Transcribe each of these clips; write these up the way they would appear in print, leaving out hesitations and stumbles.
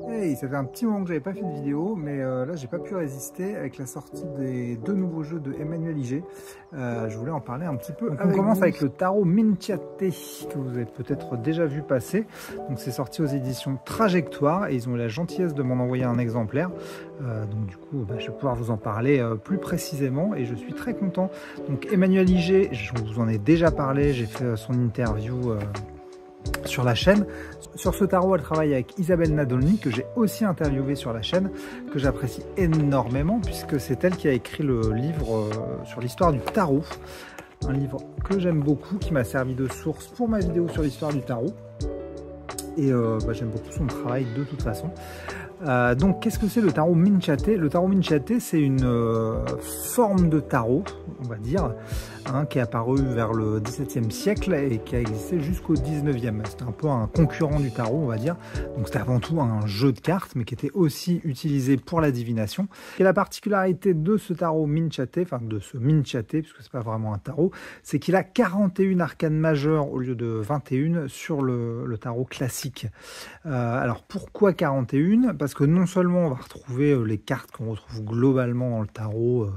Hey, ça fait un petit moment que j'avais pas fait de vidéo, mais là j'ai pas pu résister avec la sortie des deux nouveaux jeux de Emmanuel Iger. Je voulais en parler un petit peu. Donc on commence avec le tarot Minchiate que vous avez peut-être déjà vu passer. Donc c'est sorti aux éditions Trajectoire et ils ont eu la gentillesse de m'en envoyer un exemplaire. Donc du coup je vais pouvoir vous en parler plus précisément et je suis très content. Donc Emmanuel Iger, je vous en ai déjà parlé, j'ai fait son interview sur la chaîne. Sur ce tarot, elle travaille avec Isabelle Nadolny, que j'ai aussi interviewé sur la chaîne, que j'apprécie énormément, puisque c'est elle qui a écrit le livre sur l'histoire du tarot. Un livre que j'aime beaucoup, qui m'a servi de source pour ma vidéo sur l'histoire du tarot. Et j'aime beaucoup son travail de toute façon. Donc, qu'est-ce que c'est le tarot Minchiate? Le tarot Minchiate, c'est une forme de tarot, on va dire, qui est apparu vers le XVIIe siècle et qui a existé jusqu'au XIXe. C'était un peu un concurrent du tarot, on va dire. Donc, c'était avant tout un jeu de cartes, mais qui était aussi utilisé pour la divination. Et la particularité de ce tarot Minchiate, enfin de ce Minchiate, puisque c'est pas vraiment un tarot, c'est qu'il a 41 arcanes majeures au lieu de 21 sur le tarot classique. Alors, pourquoi 41? Parce que non seulement on va retrouver les cartes qu'on retrouve globalement dans le tarot,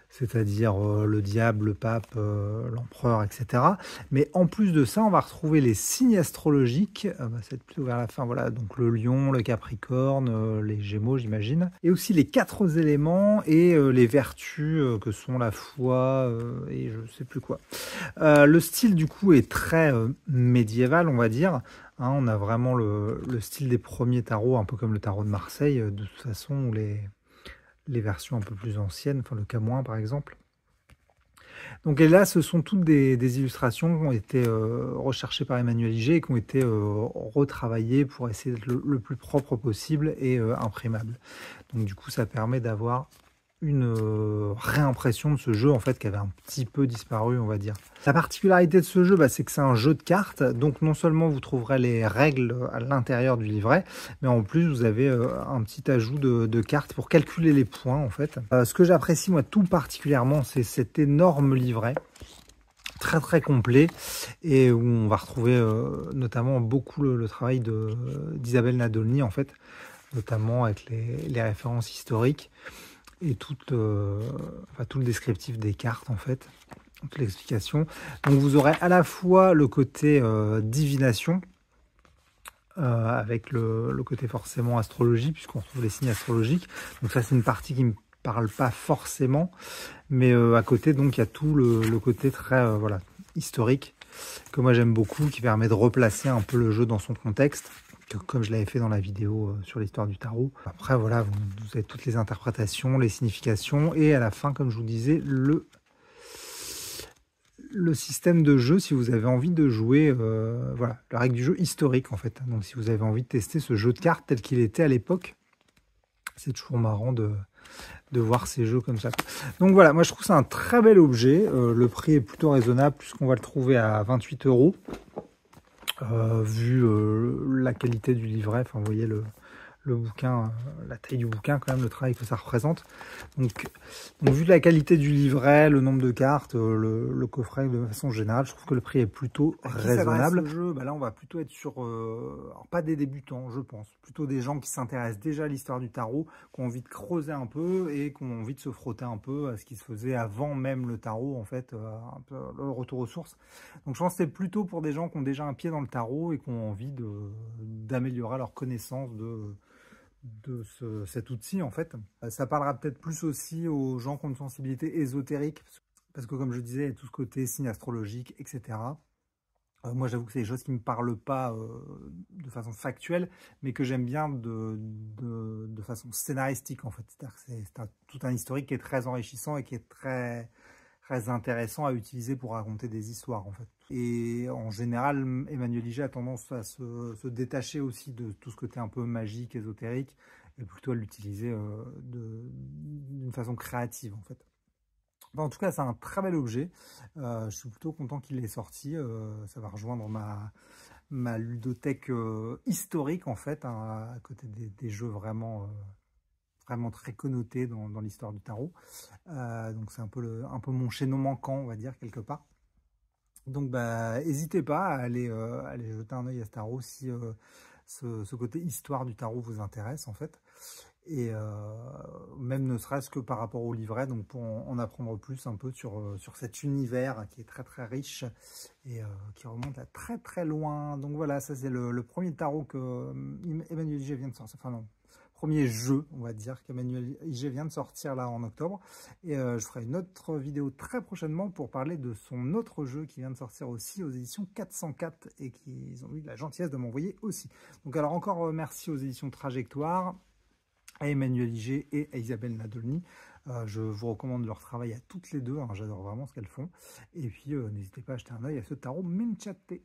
c'est-à-dire le diable, le pape, l'empereur, etc. Mais en plus de ça, on va retrouver les signes astrologiques, c'est plutôt vers la fin, voilà, donc le lion, le capricorne, les gémeaux, j'imagine. Et aussi les 4 éléments et les vertus que sont la foi et je sais plus quoi. Le style, du coup, est très médiéval, on va dire. On a vraiment le style des premiers tarots, un peu comme le tarot de Marseille, de toute façon, ou les versions un peu plus anciennes, enfin le Camoin par exemple. Donc et là, ce sont toutes des illustrations qui ont été recherchées par Emmanuel Iger et qui ont été retravaillées pour essayer d'être le plus propre possible et imprimable. Donc du coup, ça permet d'avoir une réimpression de ce jeu en fait qui avait un petit peu disparu, on va dire. La particularité de ce jeu, c'est que c'est un jeu de cartes, donc non seulement vous trouverez les règles à l'intérieur du livret, mais en plus vous avez un petit ajout de cartes pour calculer les points en fait. Ce que j'apprécie moi tout particulièrement, c'est cet énorme livret très très complet et où on va retrouver notamment beaucoup le travail d'Isabelle Nadolny en fait, notamment avec les références historiques et tout le descriptif des cartes en fait, toute l'explication. Donc vous aurez à la fois le côté divination, avec le côté forcément astrologie, puisqu'on retrouve les signes astrologiques. Donc ça c'est une partie qui me parle pas forcément, mais à côté donc il y a tout le côté très voilà, historique, que moi j'aime beaucoup, qui permet de replacer un peu le jeu dans son contexte, comme je l'avais fait dans la vidéo sur l'histoire du tarot. Après, voilà, vous avez toutes les interprétations, les significations, et à la fin, comme je vous disais, le système de jeu, si vous avez envie de jouer, voilà, la règle du jeu historique, en fait. Donc, si vous avez envie de tester ce jeu de cartes tel qu'il était à l'époque, c'est toujours marrant de voir ces jeux comme ça. Donc voilà, moi je trouve que c'est un très bel objet. Le prix est plutôt raisonnable, puisqu'on va le trouver à 28 €. Vu la qualité du livret, enfin vous voyez le bouquin, la taille du bouquin quand même, le travail que ça représente. Donc vu la qualité du livret, le nombre de cartes, le coffret de façon générale, je trouve que le prix est plutôt raisonnable. Ce jeu, là on va plutôt être sur, alors pas des débutants je pense, plutôt des gens qui s'intéressent déjà à l'histoire du tarot, qui ont envie de creuser un peu et qui ont envie de se frotter un peu à ce qui se faisait avant même le tarot en fait, un peu le retour aux sources. Donc je pense que c'est plutôt pour des gens qui ont déjà un pied dans le tarot et qui ont envie d'améliorer leur connaissance cet outil en fait. Ça parlera peut-être plus aussi aux gens qui ont une sensibilité ésotérique, parce que comme je disais, il y a tout ce côté signe astrologique, etc. Moi j'avoue que c'est des choses qui ne me parlent pas de façon factuelle, mais que j'aime bien de façon scénaristique en fait. C'est-à-dire que c'est tout un historique qui est très enrichissant et qui est très intéressant à utiliser pour raconter des histoires en fait. Et en général, Emmanuel Iger a tendance à se détacher aussi de tout ce côté un peu magique, ésotérique, et plutôt à l'utiliser d'une façon créative en fait. Enfin, en tout cas, c'est un très bel objet. Je suis plutôt content qu'il ait sorti. Ça va rejoindre ma ludothèque historique en fait, à côté des jeux vraiment très connoté dans l'histoire du tarot. Donc c'est un peu mon chaînon manquant, on va dire, quelque part. Donc n'hésitez pas à aller jeter un œil à ce tarot si ce côté histoire du tarot vous intéresse en fait. Et même ne serait-ce que par rapport au livret, donc pour en apprendre plus un peu sur cet univers qui est très très riche et qui remonte à très très loin. Donc voilà, ça c'est le premier tarot que Emmanuel Iger vient de sortir, enfin non, premier jeu on va dire qu'Emmanuel Iger vient de sortir là en octobre. Et je ferai une autre vidéo très prochainement pour parler de son autre jeu qui vient de sortir aussi aux éditions 404 et qu'ils ont eu la gentillesse de m'envoyer aussi. Donc alors encore merci aux éditions Trajectoire, à Emmanuel Iger et à Isabelle Nadolny. Je vous recommande leur travail à toutes les deux, hein, j'adore vraiment ce qu'elles font. Et puis n'hésitez pas à jeter un œil à ce tarot Minchate.